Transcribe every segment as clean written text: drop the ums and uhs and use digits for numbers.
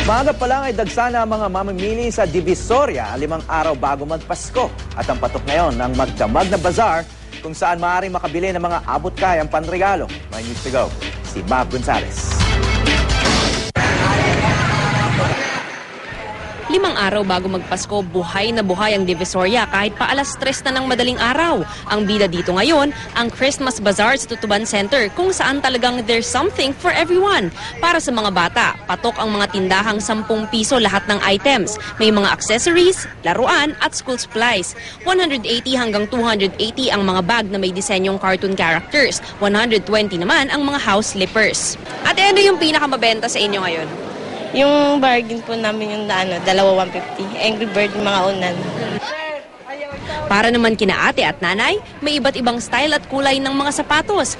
Maaga pa lang ay dagsana ang mga mamimili sa Divisoria 5 araw bago magpasko. At ang patok ngayon ng magdamag na bazaar kung saan maaaring makabili ng mga abot-kayang panregalo. May news to go, si Bob Gonzales. 5 araw bago magpasko, buhay na buhay ang Divisoria kahit pa alas 3 na ng madaling araw. Ang bida dito ngayon, ang Christmas Bazaar sa Tutuban Center kung saan talagang there's something for everyone. Para sa mga bata, patok ang mga tindahang 10 piso lahat ng items. May mga accessories, laruan at school supplies. 180 hanggang 280 ang mga bag na may disenyong cartoon characters. 120 naman ang mga house slippers. At ano yung pinakamabenta sa inyo ngayon? Yung bargain po namin yung dalawa 150. Angry Bird, mga unan. Para naman kina ate at nanay, may iba't ibang style at kulay ng mga sapatos.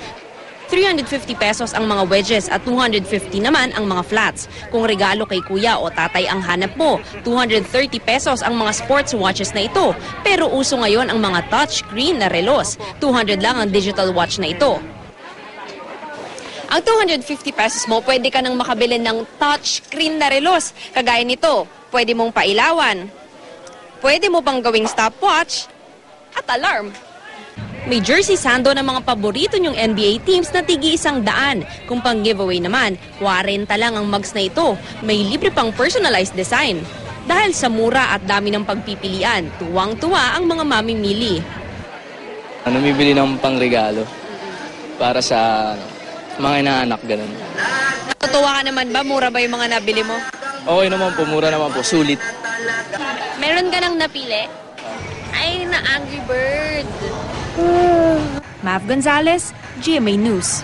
350 pesos ang mga wedges at 250 naman ang mga flats. Kung regalo kay kuya o tatay ang hanap mo, 230 pesos ang mga sports watches na ito. Pero uso ngayon ang mga touchscreen na relos. 200 lang ang digital watch na ito. Ang 250 pesos mo, pwede ka nang makabili ng touchscreen na relos. Kagaya nito, pwede mong pailawan. Pwede mo pang gawing stopwatch at alarm. May jersey sando ng mga paborito niyong NBA teams na tig-100. Kung pang giveaway naman, 40 lang ang mugs na ito. May libre pang personalized design. Dahil sa mura at dami ng pagpipilian, tuwang-tuwa ang mga mamimili. Namibili ng pangregalo para sa mga inaanak, ganun. Natutuwa ka naman ba? Mura ba yung mga nabili mo? Okay naman po, mura naman po, sulit. Meron ka nang napili? Ay, na Angry Bird. Mav Gonzales, GMA News.